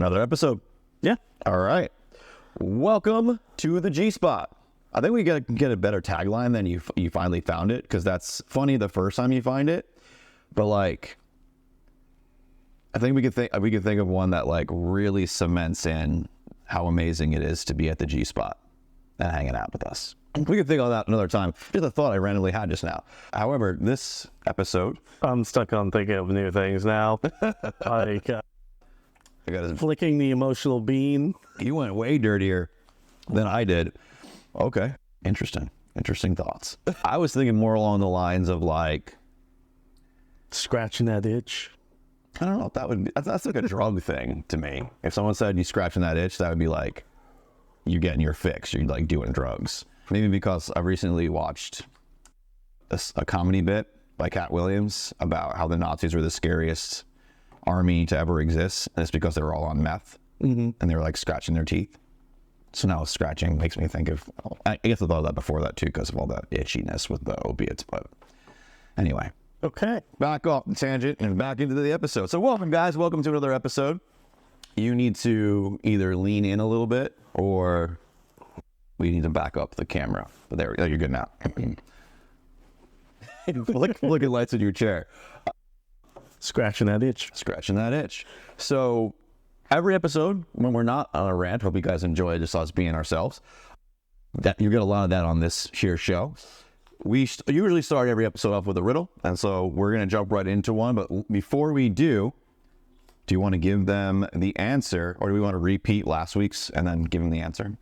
Another episode. Yeah. All right. Welcome to the G-Spot. I think we get a better tagline than you finally found it, because that's funny the first time you find it, but like, I think we could think of one that like really cements in how amazing it is to be at the G-Spot and hanging out with us. We could think of that another time. Just a thought I randomly had just now. However, this episode, I'm stuck on thinking of new things now. Like flicking the emotional bean. You went way dirtier than I did. Okay. Interesting thoughts. I was thinking more along the lines of like scratching that itch. I don't know if that's like a drug thing to me. If someone said you scratching that itch, that would be like you getting your fix. You're like doing drugs. Maybe because I recently watched a comedy bit by Cat Williams about how the Nazis were the scariest army to ever exist. And it's because they were all on meth and they were like scratching their teeth. So now scratching makes me think of, I guess I thought of that before that too, because of all that itchiness with the opiates. But anyway. Okay. Back off the tangent and back into the episode. So welcome, guys. Welcome to another episode. You need to either lean in a little bit or we need to back up the camera. But there we go. You're good now. look at lights in your chair. Scratching that itch. Scratching that itch. So every episode, when we're not on a rant, hope you guys enjoy just us being ourselves. That you get a lot of that on this here show. We usually start every episode off with a riddle, and so we're going to jump right into one. But before we do you want to give them the answer, or do we want to repeat last week's and then give them the answer?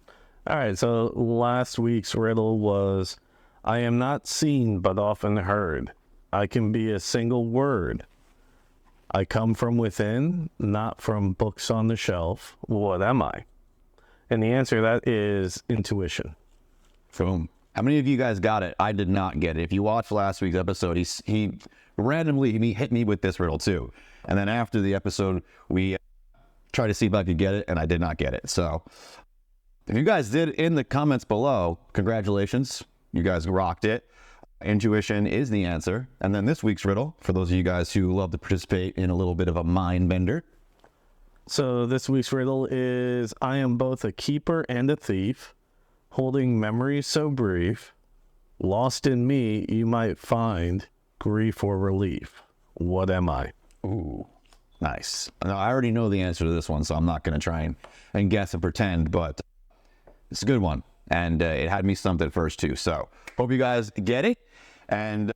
All right, so last week's riddle was, I am not seen but often heard. I can be a single word. I come from within, not from books on the shelf. What am I? And the answer to that is intuition. Boom. How many of you guys got it? I did not get it. If you watched last week's episode, he randomly hit me with this riddle too. And then after the episode, we tried to see if I could get it, and I did not get it. So if you guys did in the comments below, congratulations. You guys rocked it. Intuition is the answer. And then this week's riddle, for those of you guys who love to participate in a little bit of a mind bender. So this week's riddle is, I am both a keeper and a thief, holding memories so brief, lost in me you might find grief or relief. What am I? Ooh, nice. Now, I already know the answer to this one, so I'm not going to try and guess and pretend, but it's a good one. And it had me stumped at first too. So hope you guys get it. And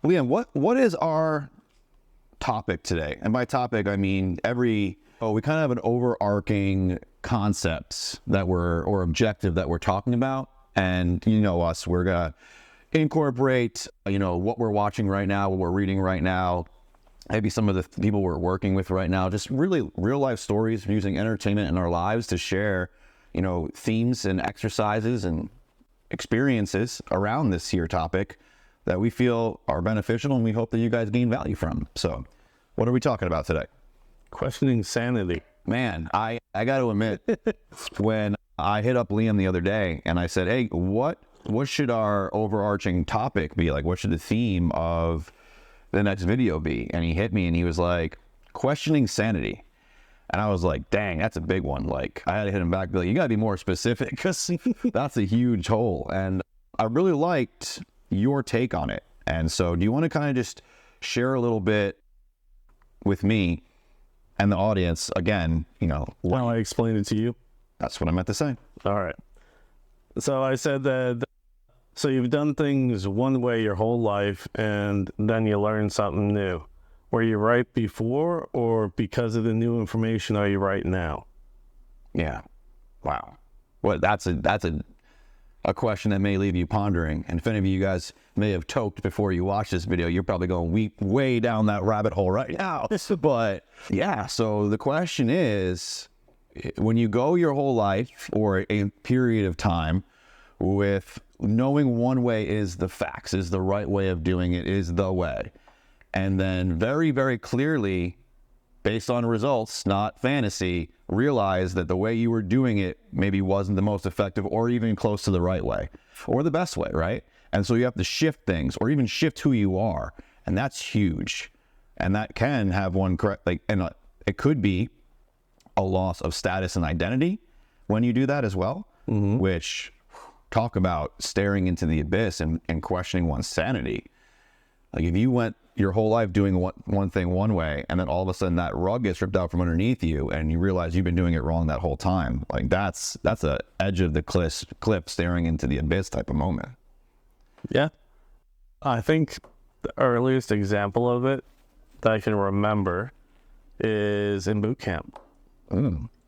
Liam, what is our topic today? And by topic, I mean we kind of have an overarching concept or objective that we're talking about. And you know us, we're going to incorporate, what we're watching right now, what we're reading right now, maybe some of the people we're working with right now, just really real life stories using entertainment in our lives to share, themes and exercises and experiences around this here topic that we feel are beneficial and we hope that you guys gain value from. So what are we talking about today? Questioning sanity. Man, I got to admit, when I hit up Liam the other day and I said, hey, what should our overarching topic be? Like, what should the theme of the next video be? And he hit me and he was like, questioning sanity. And I was like, dang, that's a big one. Like, I had to hit him back, be like, you got to be more specific, because that's a huge hole. And I really liked your take on it. And so do you want to kind of just share a little bit with me and the audience again, How I explained it to you? That's what I meant to say. All right. So I said that, so you've done things one way your whole life and then you learn something new. Were you right before, or because of the new information are you right now? Yeah. Wow. Well, that's a question that may leave you pondering. And if any of you guys may have toked before you watch this video, you're probably going way down that rabbit hole right now. But yeah, so the question is, when you go your whole life or a period of time with knowing one way is the facts, is the right way of doing it, is the way, and then very, very clearly, based on results, not fantasy, realize that the way you were doing it maybe wasn't the most effective or even close to the right way or the best way, right? And so you have to shift things or even shift who you are. And that's huge. And that can have one correct, and it could be a loss of status and identity when you do that as well, which talk about staring into the abyss and questioning one's sanity. Like if you went your whole life doing one thing one way, and then all of a sudden that rug gets ripped out from underneath you and you realize you've been doing it wrong that whole time, like that's a edge of the cliff staring into the abyss type of moment. Yeah. I think the earliest example of it that I can remember is in boot camp.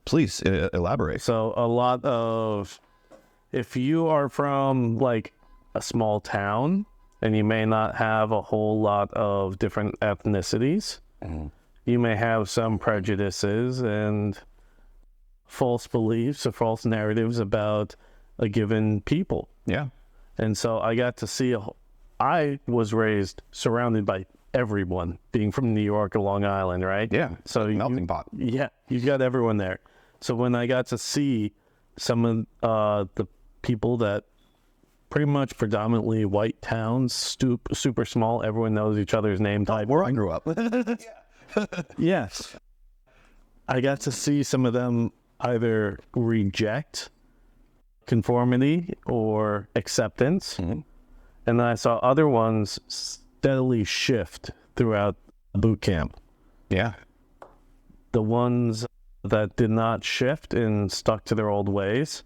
Please elaborate. So a lot of, if you are from like a small town and you may not have a whole lot of different ethnicities, you may have some prejudices and false beliefs or false narratives about a given people. Yeah. And so I got to see, I was raised surrounded by everyone, being from New York or Long Island, right? Yeah. So Melting pot. Yeah, you got everyone there. So when I got to see some of the people that pretty much predominantly white towns, super small, everyone knows each other's name type. Where I grew up. Yes. I got to see some of them either reject conformity or acceptance. And then I saw other ones steadily shift throughout boot camp. Yeah. The ones that did not shift and stuck to their old ways,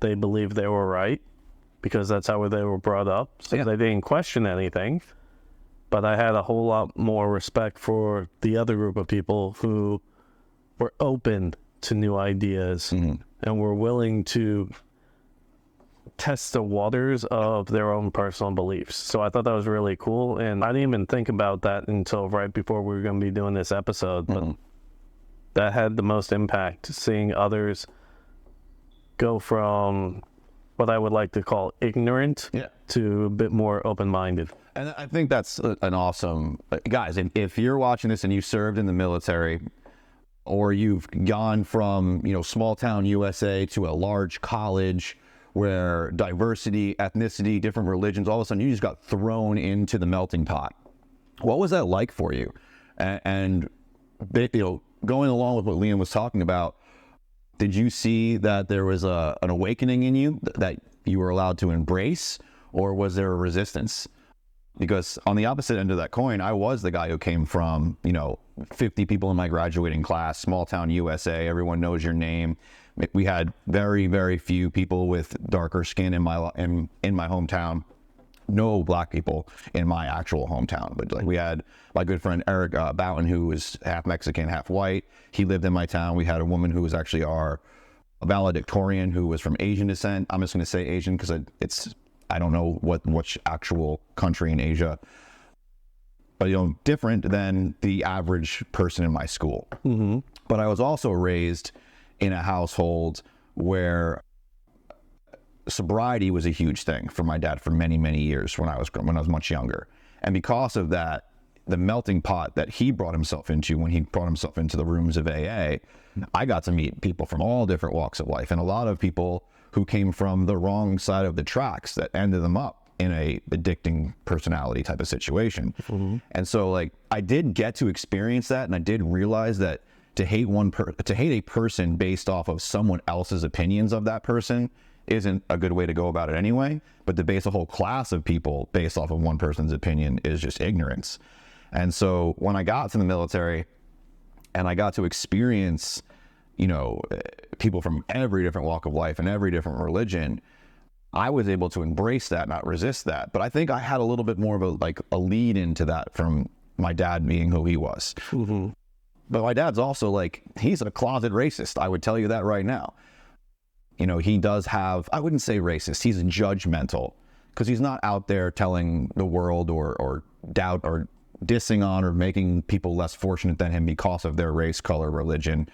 they believed they were right because that's how they were brought up. So they didn't question anything. But I had a whole lot more respect for the other group of people who were open to new ideas and were willing to test the waters of their own personal beliefs. So I thought that was really cool. And I didn't even think about that until right before we were going to be doing this episode. But that had the most impact, seeing others go from what I would like to call ignorant to a bit more open-minded. And I think that's an awesome, guys, if you're watching this and you served in the military, or you've gone from, small town USA to a large college where diversity, ethnicity, different religions, all of a sudden you just got thrown into the melting pot. What was that like for you? And going along with what Liam was talking about, did you see that there was an awakening in you that you were allowed to embrace, or was there a resistance? Because on the opposite end of that coin, I was the guy who came from, 50 people in my graduating class, small town USA, everyone knows your name. We had very, very few people with darker skin in my hometown. No black people in my actual hometown, but like we had my good friend Eric Boughton, who was half Mexican, half white. He lived in my town. We had a woman who was actually our valedictorian who was from Asian descent. I'm just going to say Asian because I don't know which actual country in Asia, but different than the average person in my school. But I was also raised in a household where sobriety was a huge thing for my dad for many, many years when I was much younger. And because of that, the melting pot that he brought himself into when he brought himself into the rooms of AA, I got to meet people from all different walks of life, and a lot of people who came from the wrong side of the tracks that ended them up in a addicting personality type of situation. And so I did get to experience that, and I did realize that to hate a person based off of someone else's opinions of that person isn't a good way to go about it anyway. But to base a whole class of people based off of one person's opinion is just ignorance. And so when I got to the military and I got to experience, people from every different walk of life and every different religion, I was able to embrace that, not resist that. But I think I had a little bit more of a lead into that from my dad being who he was. But my dad's also he's a closet racist. I would tell you that right now. He does have, I wouldn't say racist, he's judgmental, because he's not out there telling the world or doubt or dissing on or making people less fortunate than him because of their race, color, religion.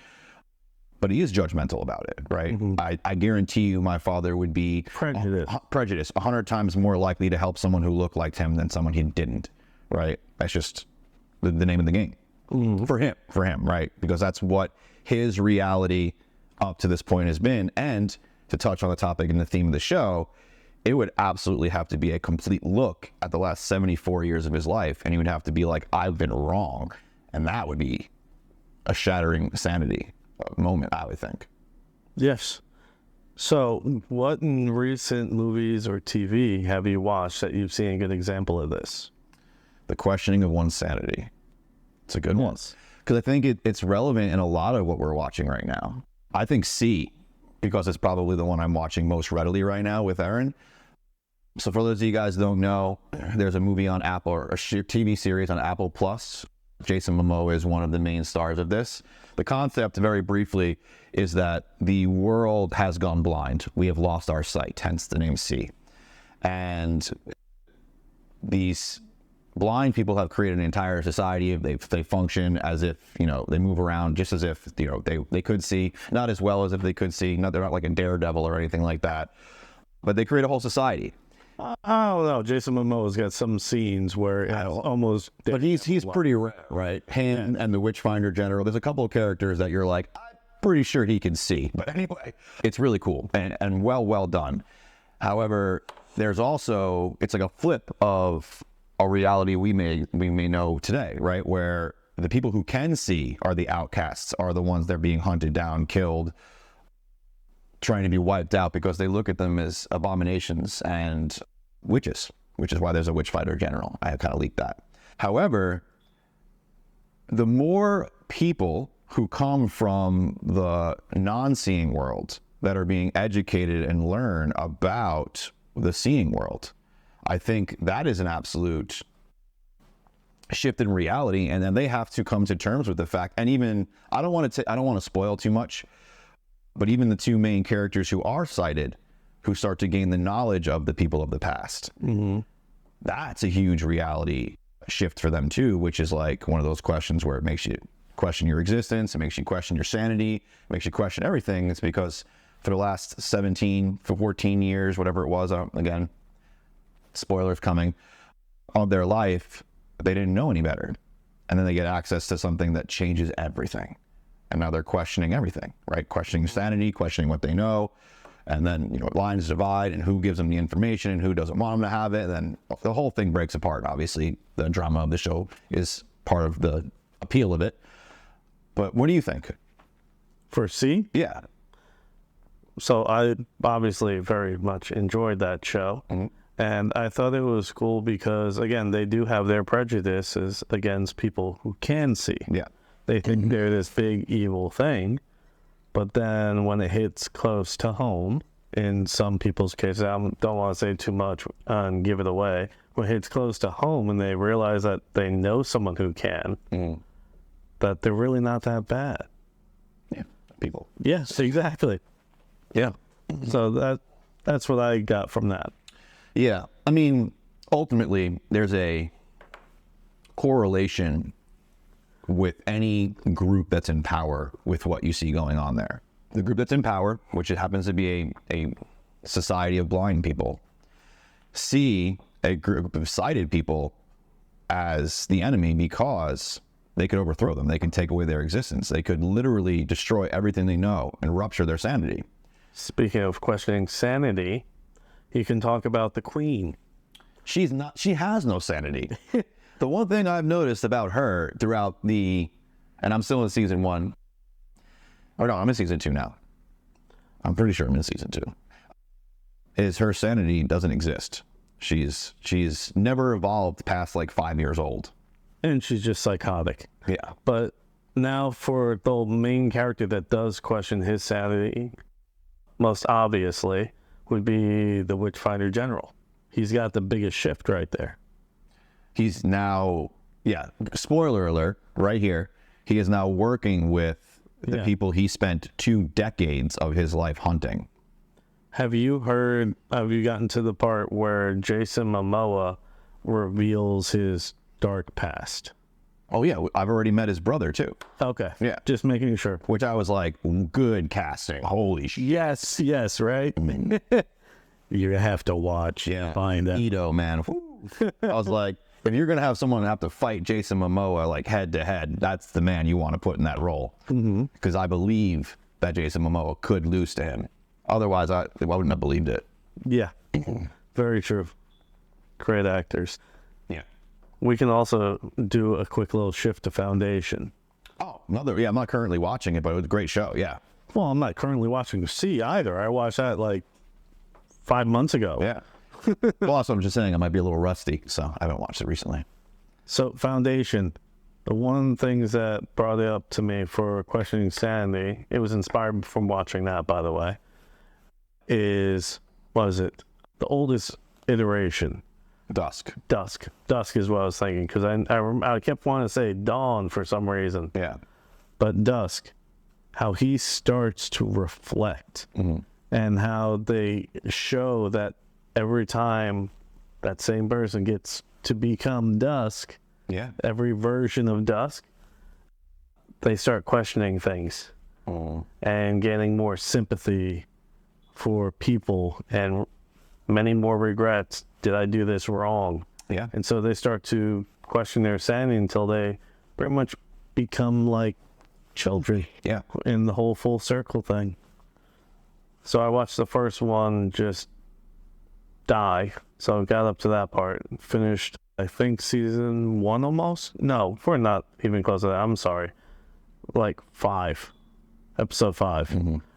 But he is judgmental about it, right? I guarantee you my father would be prejudiced 100 times more likely to help someone who looked like him than someone he didn't, right? That's just the name of the game for him, right? Because that's what his reality up to this point has been. And to touch on the topic and the theme of the show, it would absolutely have to be a complete look at the last 74 years of his life, and he would have to be like, I've been wrong. And that would be a shattering sanity. moment, I would think. Yes. So, what in recent movies or TV have you watched that you've seen a good example of this? The questioning of one's sanity. It's a good one. Because I think it's relevant in a lot of what we're watching right now. I think C, because it's probably the one I'm watching most readily right now with Aaron. So for those of you guys who don't know, there's a movie on Apple, or a TV series on Apple Plus. Jason Momoa is one of the main stars of this. The concept, very briefly, is that the world has gone blind. We have lost our sight, hence the name C. And these blind people have created an entire society. They function as if, they move around just as if, they could see, not as well as if they could see. They're not like a daredevil or anything like that. But they create a whole society. I don't know. Jason Momoa's got some scenes where it's almost... But he's pretty rare, right? Him and the Witchfinder General. There's a couple of characters that you're like, I'm pretty sure he can see. But anyway, it's really cool and well done. However, there's also, it's like a flip of a reality we may know today, right? Where the people who can see are the outcasts, are the ones that are being hunted down, killed, trying to be wiped out because they look at them as abominations and witches, which is why there's a Witchfinder General. I have kind of leaked that. However, the more people who come from the non-seeing world that are being educated and learn about the seeing world, I think that is an absolute shift in reality. And then they have to come to terms with the fact, and even, I don't want to spoil too much, but even the two main characters who are sighted, who start to gain the knowledge of the people of the past, that's a huge reality shift for them too, which is like one of those questions where it makes you question your existence, it makes you question your sanity, it makes you question everything. It's because for the last 14 years, whatever it was, again, spoilers coming, of their life, they didn't know any better. And then they get access to something that changes everything. And now they're questioning everything, right? Questioning sanity, questioning what they know. And then, lines divide and who gives them the information and who doesn't want them to have it. And then the whole thing breaks apart. Obviously, the drama of the show is part of the appeal of it. But what do you think? For C? Yeah. So I obviously very much enjoyed that show. And I thought it was cool because, again, they do have their prejudices against people who can see. Yeah. They think they're this big evil thing, but then when it hits close to home, in some people's cases, I don't want to say too much and give it away, when it hits close to home and they realize that they know someone who can, that they're really not that bad. Yeah, people. Yes, exactly. Yeah. So that's what I got from that. Yeah. I mean, ultimately, there's a correlation with any group that's in power with what you see going on there. The group that's in power, which it happens to be a society of blind people, see a group of sighted people as the enemy because they could overthrow them. They can take away their existence. They could literally destroy everything they know and rupture their sanity. Speaking of questioning sanity, you can talk about the Queen. She has no sanity. The one thing I've noticed about her throughout and I'm still in season 1. Or no, I'm in season 2 now. I'm pretty sure I'm in season 2. Is her sanity doesn't exist. She's never evolved past like 5 years old. And she's just psychotic. Yeah. But now for the main character that does question his sanity, most obviously, would be the Witchfinder General. He's got the biggest shift right there. He's now, spoiler alert, right here. He is now working with the people he spent 2 decades of his life hunting. Have you gotten to the part where Jason Momoa reveals his dark past? Oh, yeah. I've already met his brother, too. Okay. Yeah. Just making sure. Which I was like, good casting. Holy shit. Yes, right? You have to watch. Yeah. Find out. Ito, man. I was like, if you're going to have someone have to fight Jason Momoa like head to head, that's the man you want to put in that role. Because I believe that Jason Momoa could lose to him. Otherwise, I wouldn't have believed it. Yeah. Very true. Great actors. Yeah. We can also do a quick little shift to Foundation. Oh, I'm not currently watching it, but it was a great show. Yeah. Well, I'm not currently watching C either. I watched that like 5 months ago. Yeah. Well, also, I'm just saying I might be a little rusty, so I haven't watched it recently. So, Foundation. The one things that brought it up to me for questioning sanity, it was inspired from watching that, by the way, is, what is it? The oldest iteration. Dusk. Dusk is what I was thinking, because I kept wanting to say Dawn for some reason. Yeah. But Dusk, how he starts to reflect, and how they show that every time that same person gets to become Dusk, every version of Dusk, they start questioning things and getting more sympathy for people and many more regrets. Did I do this wrong? Yeah. And so they start to question their sanity until they pretty much become like children. Yeah. In the whole full circle thing. So I watched the first one just die. So I got up to that part. Finished, I think, season 1 almost? No, we're not even close to that. I'm sorry. Like 5. Episode 5.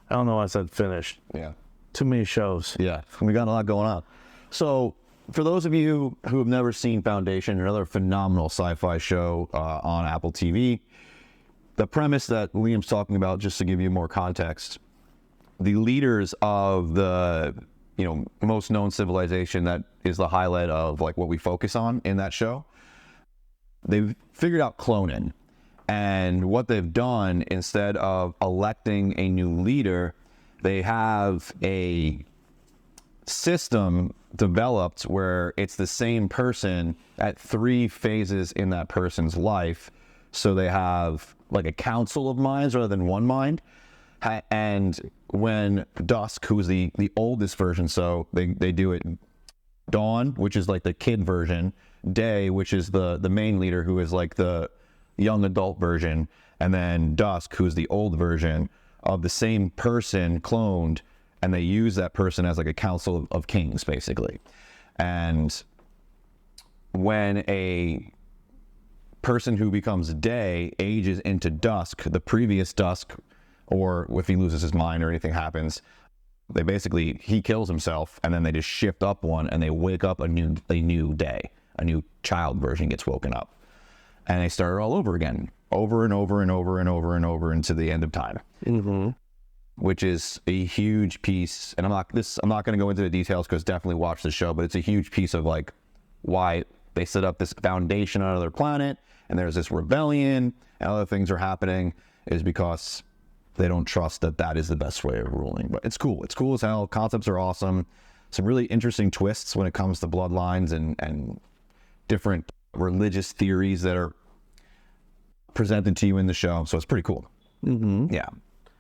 I don't know why I said finished. Yeah. Too many shows. Yeah. We got a lot going on. So, for those of you who have never seen Foundation, another phenomenal sci-fi show on Apple TV, the premise that Liam's talking about, just to give you more context, the leaders of the most known civilization that is the highlight of like what we focus on in that show, they've figured out cloning. And what they've done, instead of electing a new leader, they have a system developed where it's the same person at 3 phases in that person's life. So they have like a council of minds rather than one mind. And when Dusk, who's the oldest version, so they do it Dawn, which is like the kid version, Day, which is the main leader, who is like the young adult version, and then Dusk, who's the old version of the same person cloned, and they use that person as like a council of kings, basically. And when a person who becomes Day ages into Dusk, the previous Dusk, or if he loses his mind or anything happens, he kills himself, and then they just shift up one, and they wake up a new Day, a new child version gets woken up, and they start all over again, over and over and over and over and over into the end of time. Which is a huge piece, and I'm not going to go into the details, because definitely watch the show, but it's a huge piece of like why they set up this foundation on another planet, and there's this rebellion, and other things are happening, is because they don't trust that is the best way of ruling. But it's cool. It's cool as hell. Concepts are awesome. Some really interesting twists when it comes to bloodlines and different religious theories that are presented to you in the show. So it's pretty cool. Yeah.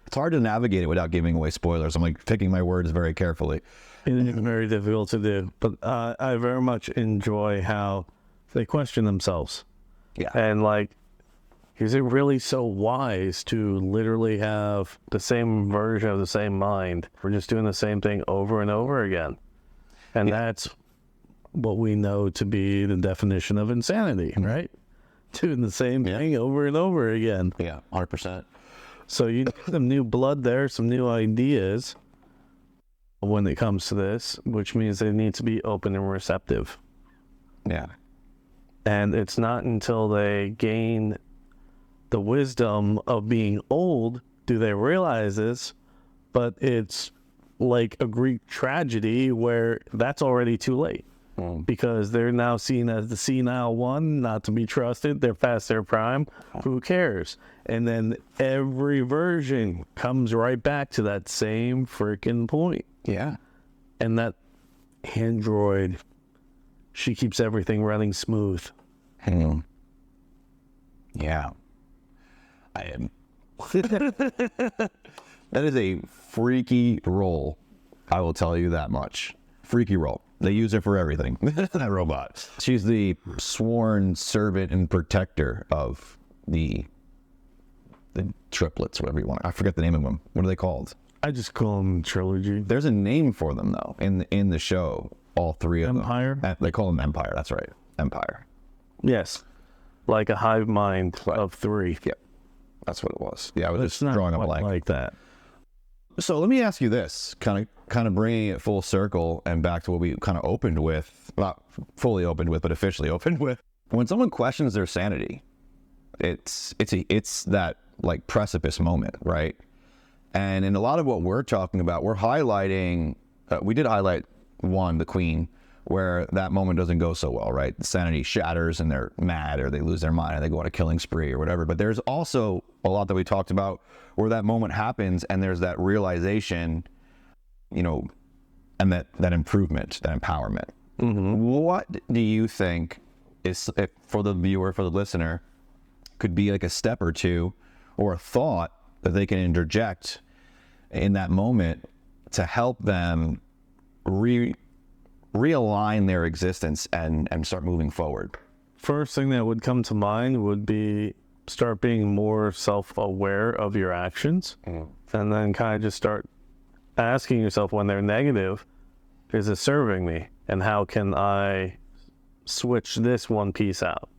It's hard to navigate it without giving away spoilers. I'm like picking my words very carefully. It is very difficult to do, but I very much enjoy how they question themselves. Yeah. And like, is it really so wise to literally have the same version of the same mind? We're just doing the same thing over and over again. And that's what we know to be the definition of insanity, right? Doing the same thing over and over again. Yeah, 100%. So you need some new blood there, some new ideas when it comes to this, which means they need to be open and receptive. Yeah. And it's not until they gain the wisdom of being old do they realize this, but it's like a Greek tragedy where that's already too late. Because they're now seen as the senile one, not to be trusted. They're past their prime. Who cares? And then every version comes right back to that same freaking point. Yeah. And that android, she keeps everything running smooth. Yeah. I am. That is a freaky role. I will tell you that much. Freaky role. They use her for everything. That robot. She's the sworn servant and protector of the triplets, whatever you want. I forget the name of them. What are they called? I just call them trilogy. There's a name for them though in the show. All 3 of Empire? them. They call them Empire. That's right. Empire. Yes. Like a hive mind of 3. Yep. That's what it was. Yeah, I was It's just not drawing a quite blank. like that. So let me ask you this, kind of bringing it full circle and back to what we kind of opened with, not fully opened with, but officially opened with. When someone questions their sanity, it's that like precipice moment, right? And in a lot of what we're talking about, we're highlighting. We did highlight one, the Queen, where that moment doesn't go so well, right? Sanity shatters and they're mad or they lose their mind and they go on a killing spree or whatever. But there's also a lot that we talked about where that moment happens and there's that realization, you know, and that improvement, that empowerment. What do you think is, for the viewer, for the listener, could be like a step or two or a thought that they can interject in that moment to help them realign their existence and start moving forward? First thing that would come to mind would be start being more self-aware of your actions, and then kind of just start asking yourself when they're negative, is it serving me? And how can I switch this one piece out?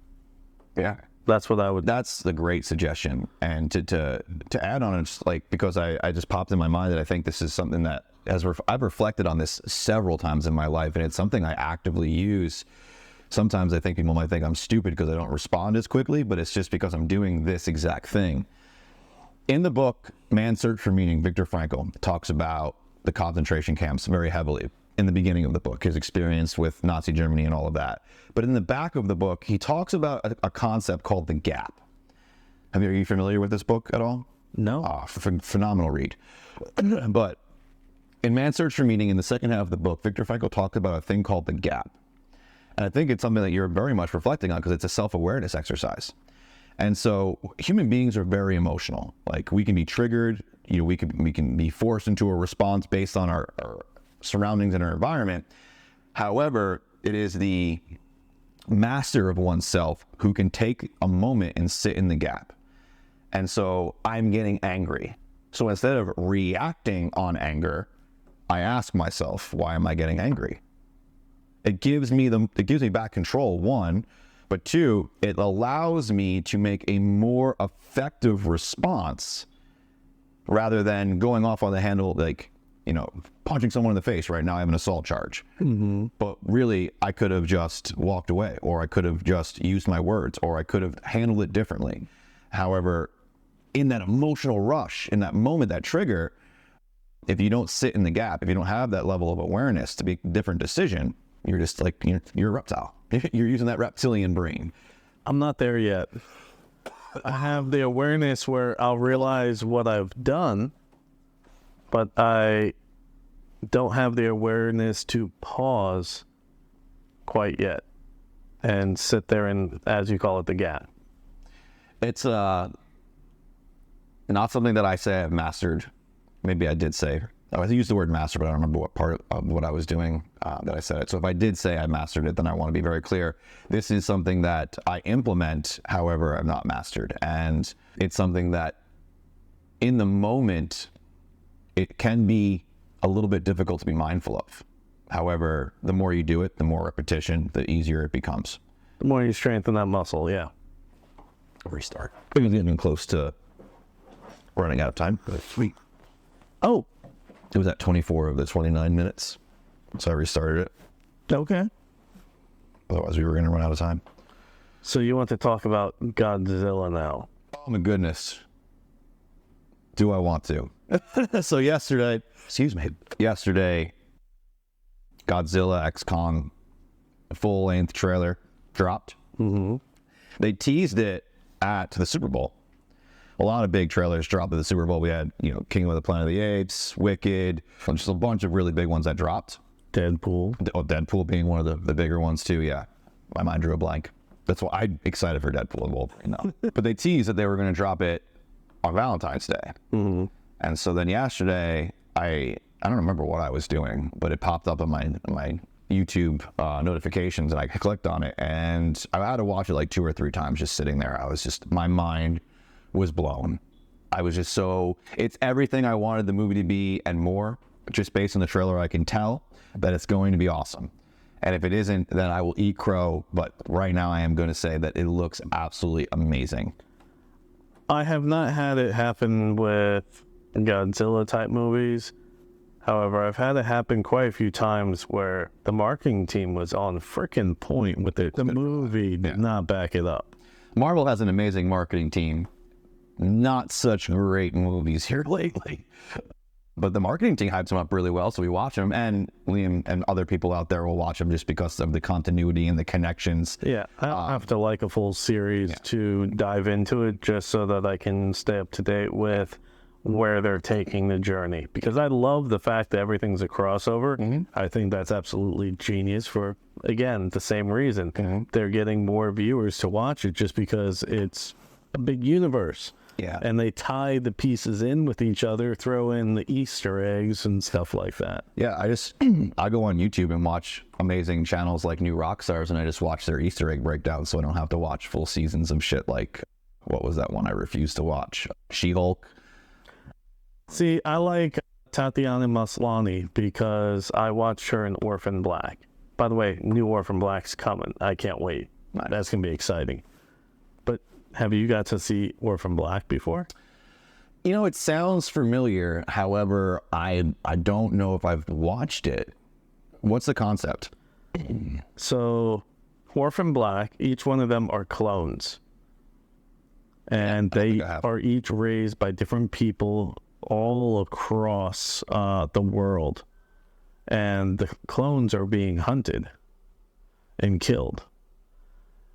Yeah. That's what I would. That's the great suggestion. And to add on, it's like, because I just popped in my mind that I think this is something that I've reflected on this several times in my life, and it's something I actively use. Sometimes I think people might think I'm stupid because I don't respond as quickly, but it's just because I'm doing this exact thing. In the book, Man's Search for Meaning, Viktor Frankl talks about the concentration camps very heavily in the beginning of the book, his experience with Nazi Germany and all of that. But in the back of the book, he talks about a concept called the gap. Are you familiar with this book at all? No. Phenomenal read. But in Man's Search for Meaning, in the second half of the book, Viktor Frankl talked about a thing called the gap. And I think it's something that you're very much reflecting on because it's a self-awareness exercise. And so human beings are very emotional. Like, we can be triggered, you know, we can be forced into a response based on our surroundings and our environment. However, it is the master of oneself who can take a moment and sit in the gap. And so I'm getting angry. So instead of reacting on anger, I ask myself, why am I getting angry? It gives me back control, one, but two, it allows me to make a more effective response rather than going off on the handle, like, you know, punching someone in the face. Right now I have an assault charge. But really, I could have just walked away, or I could have just used my words, or I could have handled it differently. However, in that emotional rush, in that moment, that trigger, if you don't sit in the gap, if you don't have that level of awareness to make a different decision, you're just like, you're a reptile. You're using that reptilian brain. I'm not there yet. I have the awareness where I'll realize what I've done, but I don't have the awareness to pause quite yet and sit there and, as you call it, the gap. It's not something that I say I've mastered. Maybe I did say, I used the word master, but I don't remember what part of what I was doing that I said it. So if I did say I mastered it, then I want to be very clear. This is something that I implement, however, I've not mastered. And it's something that in the moment, it can be a little bit difficult to be mindful of. However, the more you do it, the more repetition, the easier it becomes. The more you strengthen that muscle, yeah. Restart. We're getting close to running out of time. Sweet. Oh. It was at 24 of the 29 minutes. So I restarted it. Okay. Otherwise, we were going to run out of time. So you want to talk about Godzilla now? Oh my goodness. Do I want to? So yesterday, Godzilla X Kong full-length trailer dropped. They teased it at the Super Bowl. A lot of big trailers dropped at the Super Bowl. We had, Kingdom of the Planet of the Apes, Wicked, just a bunch of really big ones that dropped. Deadpool being one of the bigger ones too. Yeah, my mind drew a blank. That's why I'm excited for Deadpool and Wolverine now. But they teased that they were going to drop it on Valentine's Day. And so then yesterday, I don't remember what I was doing, but it popped up on my YouTube notifications, and I clicked on it, and I had to watch it like 2 or 3 times just sitting there. My mind was blown. I was just it's everything I wanted the movie to be and more. Just based on the trailer, I can tell that it's going to be awesome. And if it isn't, then I will eat crow. But right now I am going to say that it looks absolutely amazing. I have not had it happen with Godzilla type movies. However, I've had it happen quite a few times where the marketing team was on freaking point with it. The movie did not back it up. Marvel has an amazing marketing team. Not such great movies here lately. But the marketing team hypes them up really well, so we watch them. And Liam and other people out there will watch them just because of the continuity and the connections. Yeah, I don't have to like a full series to dive into it just so that I can stay up to date with where they're taking the journey. Because I love the fact that everything's a crossover. I think that's absolutely genius for, again, the same reason. They're getting more viewers to watch it just because it's a big universe. Yeah. And they tie the pieces in with each other, throw in the Easter eggs and stuff like that. Yeah, I go on YouTube and watch amazing channels like New Rockstars, and I just watch their Easter egg breakdowns so I don't have to watch full seasons of shit like, what was that one I refused to watch? She-Hulk. See, I like Tatiana Maslany because I watched her in Orphan Black. By the way, new Orphan Black's coming. I can't wait. Nice. That's going to be exciting. But have you got to see Orphan Black before? You know, it sounds familiar. However, I don't know if I've watched it. What's the concept? So, Orphan Black, each one of them are clones. And they are each raised by different people all across the world. And the clones are being hunted and killed.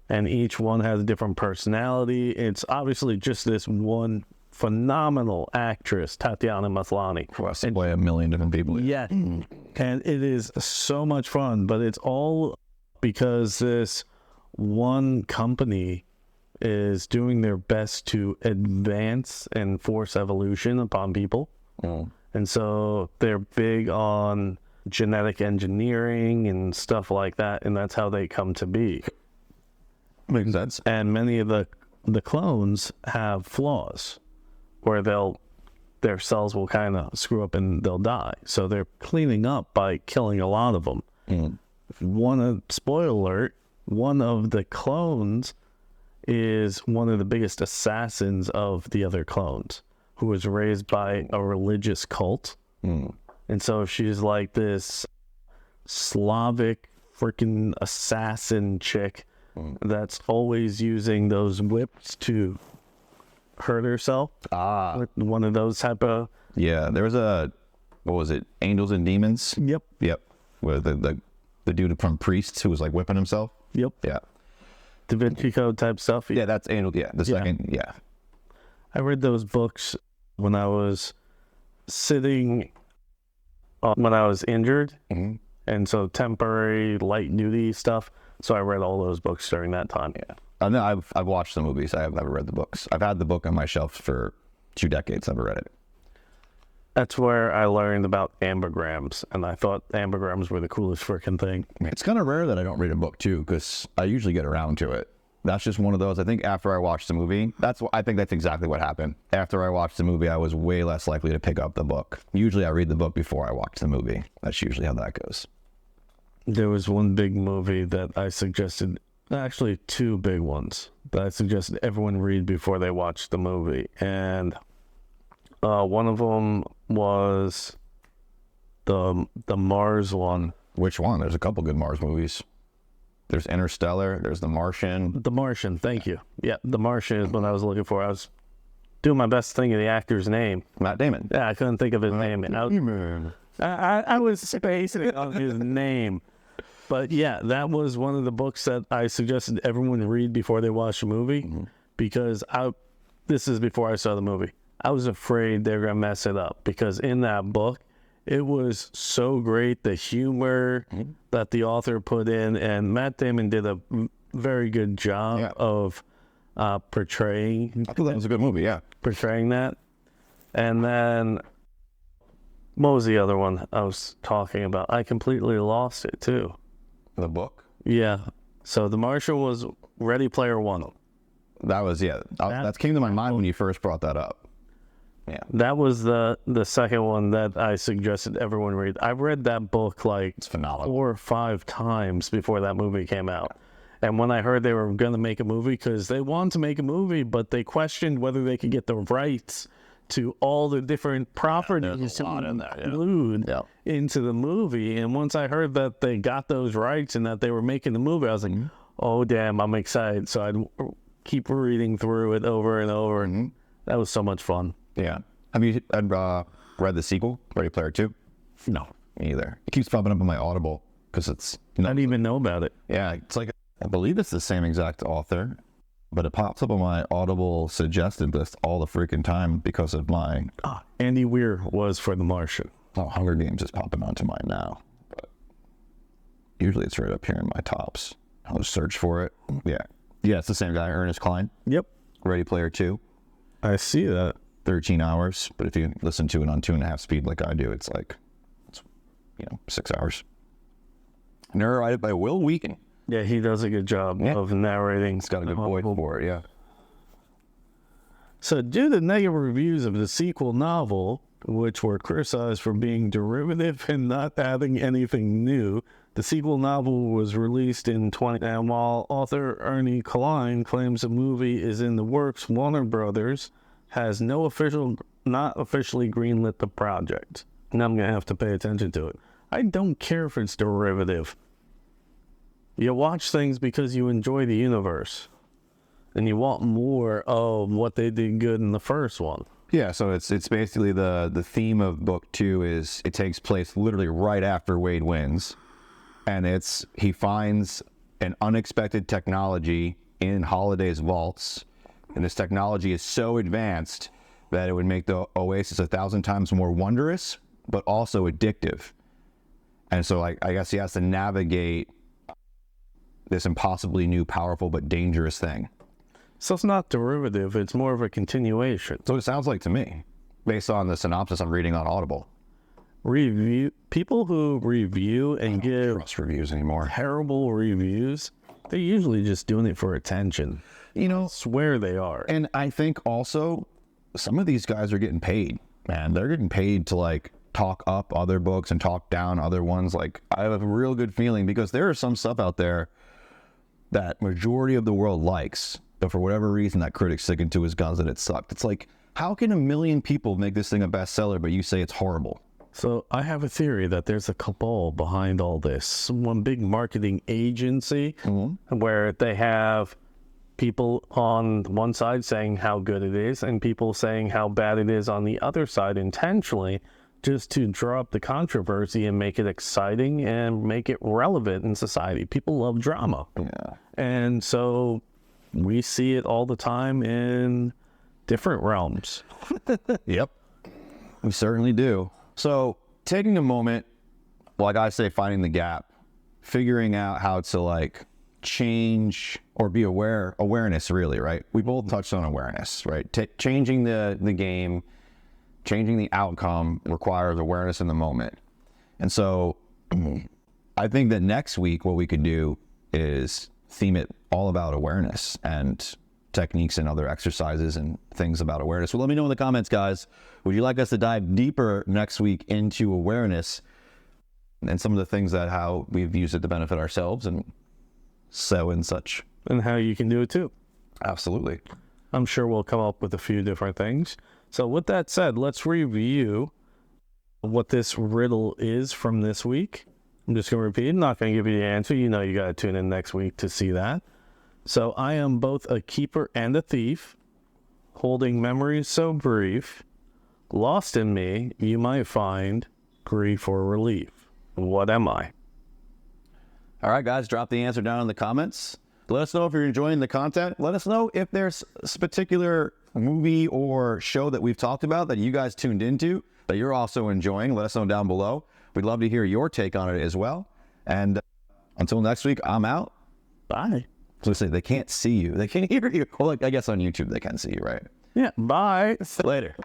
And each one has a different personality. It's obviously just this one phenomenal actress, Tatiana Maslany. Who has to play a million different people. Yeah. And it is so much fun, but it's all because this one company is doing their best to advance and force evolution upon people. And so they're big on genetic engineering and stuff like that, and that's how they come to be. Makes sense. And many of the clones have flaws where their cells will kind of screw up and they'll die. So they're cleaning up by killing a lot of them. Spoiler alert, one of the clones is one of the biggest assassins of the other clones, who was raised by a religious cult. And so she's like this Slavic freaking assassin chick that's always using those whips to hurt herself. One of those type of... Yeah, there was what was it? Angels and Demons? Yep. Where the dude from Priests who was like whipping himself? Yep. Yeah. Da Vinci Code type stuff. Yeah, that's Angel. Yeah, the second. Yeah. I read those books when I was sitting, when I was injured. And so temporary light duty stuff. So I read all those books during that time. Yeah. And then I've watched the movies. I have never read the books. I've had the book on my shelf for 2 decades. Never read it. That's where I learned about ambigrams, and I thought ambigrams were the coolest freaking thing. It's kind of rare that I don't read a book too, because I usually get around to it. That's just one of those. I think after I watched the movie, I think that's exactly what happened. After I watched the movie, I was way less likely to pick up the book. Usually I read the book before I watch the movie. That's usually how that goes. There was one big movie that I suggested, actually 2 big ones, that I suggested everyone read before they watch the movie. And one of them was the Mars one. Which one? There's a couple good Mars movies. There's Interstellar. There's The Martian. The Martian, thank you. Yeah, The Martian is what I was looking for. I was doing my best to think of the actor's name. Matt Damon. Yeah, I couldn't think of his name. I was spacing on his name. But yeah, that was one of the books that I suggested everyone read before they watch the movie, because this is before I saw the movie. I was afraid they were going to mess it up, because in that book, it was so great, the humor that the author put in, and Matt Damon did a very good job of portraying. I thought that was a good movie, yeah. Portraying that. And then, what was the other one I was talking about? I completely lost it, too. The book? Yeah. So The Martian was Ready Player One. That was, that came to my mind when you first brought that up. Yeah. That was the second one that I suggested everyone read. I've read that book like it's phenomenal. 4 or 5 times before that movie came out. And when I heard they were going to make a movie, because they wanted to make a movie, but they questioned whether they could get the rights to all the different properties to include into the movie. And once I heard that they got those rights and that they were making the movie, I was like, oh, damn, I'm excited. So I'd keep reading through it over and over. And that was so much fun. Yeah. Have you read the sequel, Ready Player 2? No. Me either. It keeps popping up on my Audible because it's... I didn't even know about it. Yeah, it's like, I believe it's the same exact author, but it pops up on my Audible suggested list all the freaking time because of mine. Andy Weir was for TheMartian. Oh, Hunger Games is popping onto mine now. But usually it's right up here in my tops. I'll just search for it. Yeah. Yeah, it's the same guy, Ernest Cline. Yep. Ready Player 2. I see that. 13 hours. But if you listen to it on 2.5 speed like I do, it's 6 hours. Narrated by Will Wheaton. Yeah, he does a good job of narrating. He's got a good voice for it, yeah. So due to negative reviews of the sequel novel, which were criticized for being derivative and not adding anything new, the sequel novel was released in 20... And while author Ernie Klein claims a movie is in the works, Warner Brothers has not officially greenlit the project. And I'm going to have to pay attention to it. I don't care if it's derivative. You watch things because you enjoy the universe. And you want more of what they did good in the first one. Yeah, so it's basically the theme of book 2 is it takes place literally right after Wade wins. And he finds an unexpected technology in Holliday's vaults. And this technology is so advanced that it would make the Oasis 1,000 times more wondrous, but also addictive. And so I guess he has to navigate this impossibly new, powerful, but dangerous thing. So it's not derivative, it's more of a continuation. So it sounds like to me, based on the synopsis I'm reading on Audible. People who review and give trust reviews anymore. Terrible reviews, they're usually just doing it for attention. I swear they are. And I think also some of these guys are getting paid, man. They're getting paid to talk up other books and talk down other ones. I have a real good feeling because there is some stuff out there that majority of the world likes, but for whatever reason that critic's sticking to his guns and it sucked. It's how can 1 million people make this thing a bestseller, but you say it's horrible? So I have a theory that there's a cabal behind all this. One big marketing agency where they have people on one side saying how good it is and people saying how bad it is on the other side intentionally, just to draw up the controversy and make it exciting and make it relevant in society. People love drama. Yeah. And so we see it all the time in different realms. Yep. We certainly do. So taking a moment, like I say, finding the gap, figuring out how to change or be awareness really, right? We both touched on awareness, right? Changing the game, changing the outcome requires awareness in the moment. And so I think that next week what we could do is theme it all about awareness and techniques and other exercises and things about awareness. So let me know in the comments, guys. Would you like us to dive deeper next week into awareness and some of the things that how we've used it to benefit ourselves and such? And how you can do it too. Absolutely. I'm sure we'll come up with a few different things. So with that said, let's review what this riddle is from this week. I'm just going to repeat. I'm not going to give you the answer. You got to tune in next week to see that. So I am both a keeper and a thief, holding memories so brief. Lost in me, you might find grief or relief. What am I? All right, guys, drop the answer down in the comments. Let us know if you're enjoying the content. Let us know if there's a particular movie or show that we've talked about that you guys tuned into that you're also enjoying. Let us know down below. We'd love to hear your take on it as well. And until next week, I'm out. Bye. So say they can't see you. They can't hear you. Well, I guess on YouTube they can see you, right? Yeah. Bye. Later.